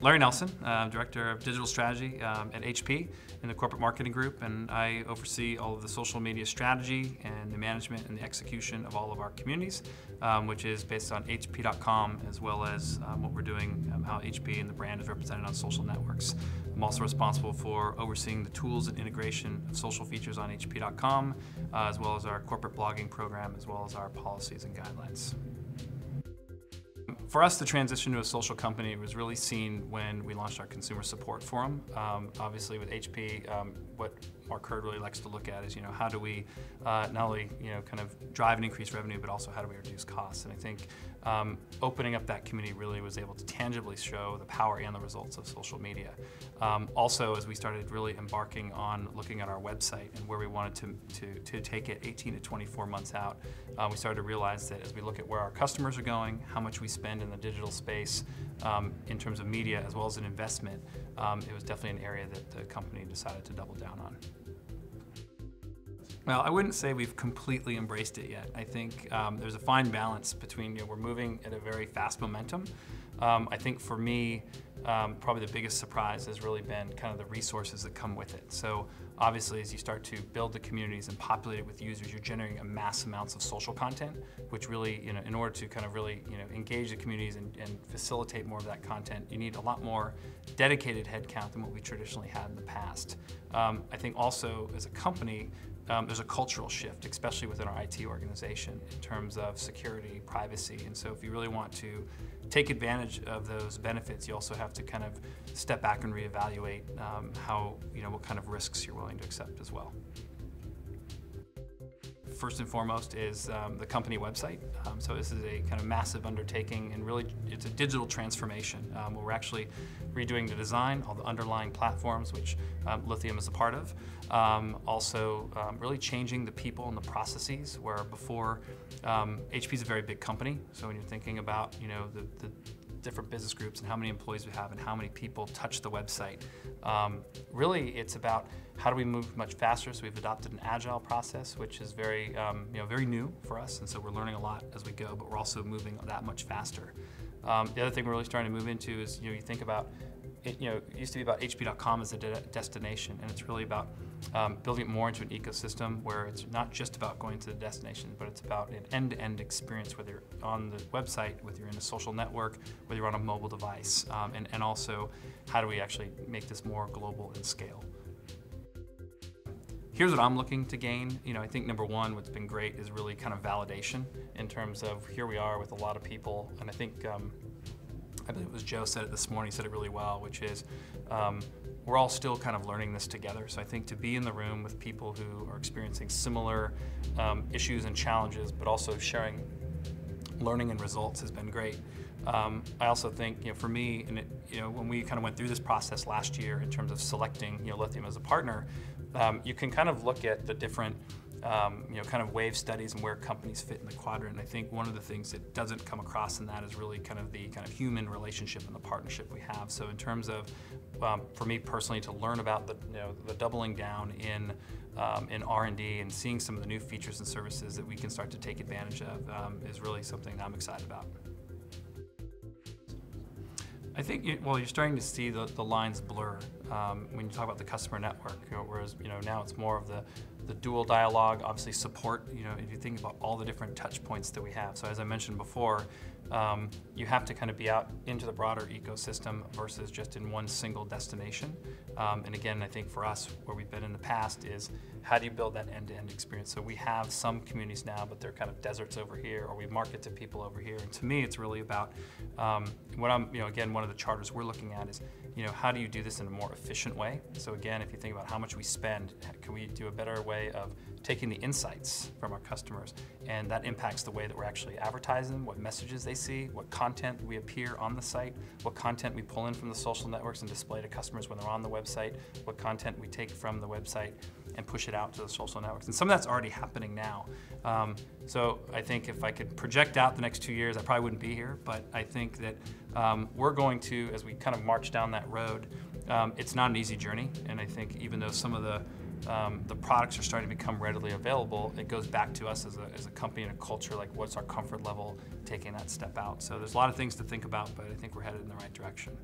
Larry Nelson, Director of Digital Strategy at HP in the Corporate Marketing Group, and I oversee all of the social media strategy and the management and the execution of all of our communities, which is based on HP.com, as well as what we're doing, how HP and the brand is represented on social networks. I'm also responsible for overseeing the tools and integration of social features on HP.com, as well as our corporate blogging program, as well as our policies and guidelines. For us, the transition to a social company was really seen when we launched our consumer support forum. Obviously, with HP, what Mark Hurd really likes to look at is, how do we not only, kind of drive and increase revenue, but also how do we reduce costs? And I think opening up that community really was able to tangibly show the power and the results of social media. Also, as we started really embarking on looking at our website and where we wanted to take it 18 to 24 months out, we started to realize that as we look at where our customers are going, how much we spend in the digital space in terms of media as well as an investment, it was definitely an area that the company decided to double down on. Well, I wouldn't say we've completely embraced it yet. I think there's a fine balance between, we're moving at a very fast momentum. I think for me, probably the biggest surprise has really been kind of the resources that come with it. So obviously, as you start to build the communities and populate it with users, you're generating a mass amounts of social content, which really, in order to kind of really, engage the communities and facilitate more of that content, you need a lot more dedicated headcount than what we traditionally had in the past. I think also as a company, there's a cultural shift, especially within our IT organization, in terms of security, privacy, and so if you really want to take advantage of those benefits, you also have to kind of step back and reevaluate how, what kind of risks you're willing to accept as well. First and foremost is the company website. So this is a kind of massive undertaking, and really it's a digital transformation where we're actually redoing the design, all the underlying platforms, which Lithium is a part of. Also really changing the people and the processes, where before HP is a very big company. So when you're thinking about the different business groups and how many employees we have and how many people touch the website. Really, it's about how do we move much faster. So we've adopted an agile process, which is very, very new for us, and so we're learning a lot as we go. But we're also moving that much faster. The other thing we're really starting to move into is, you think about it. It used to be about HP.com as a destination, and it's really about building it more into an ecosystem where it's not just about going to the destination, but it's about an end-to-end experience, whether you're on the website, whether you're in a social network, whether you're on a mobile device, and also how do we actually make this more global in scale. Here's what I'm looking to gain. I think number one, what's been great is really kind of validation in terms of here we are with a lot of people, and I think I believe it was Joe said it this morning, he said it really well, which is we're all still kind of learning this together. So I think to be in the room with people who are experiencing similar issues and challenges, but also sharing learning and results has been great. I also think, for me, and when we kind of went through this process last year in terms of selecting, Lithium as a partner, you can kind of look at the different kind of wave studies and where companies fit in the quadrant. And I think one of the things that doesn't come across in that is really kind of the human relationship and the partnership we have. So in terms of, for me personally, to learn about the doubling down in R&D and seeing some of the new features and services that we can start to take advantage of is really something that I'm excited about. I think you're starting to see the lines blur when you talk about the customer network. Whereas now it's more of the dual dialogue, obviously support. If you think about all the different touch points that we have. So as I mentioned before, you have to kind of be out into the broader ecosystem versus just in one single destination. And again, I think for us, where we've been in the past is how do you build that end-to-end experience? So we have some communities now, but they're kind of deserts over here, or we market to people over here. And to me, it's really about what I'm, again, one of the charters we're looking at is, how do you do this in a more efficient way? So again, if you think about how much we spend, can we do a better way of taking the insights from our customers, and that impacts the way that we're actually advertising, what messages they see, what content we appear on the site, what content we pull in from the social networks and display to customers when they're on the website, what content we take from the website and push it out to the social networks. And some of that's already happening now. So I think if I could project out the next 2 years, I probably wouldn't be here, but I think that we're going to, as we kind of march down that road, it's not an easy journey, and I think even though some of the products are starting to become readily available, it goes back to us as a company and a culture, like what's our comfort level taking that step out. So there's a lot of things to think about, but I think we're headed in the right direction.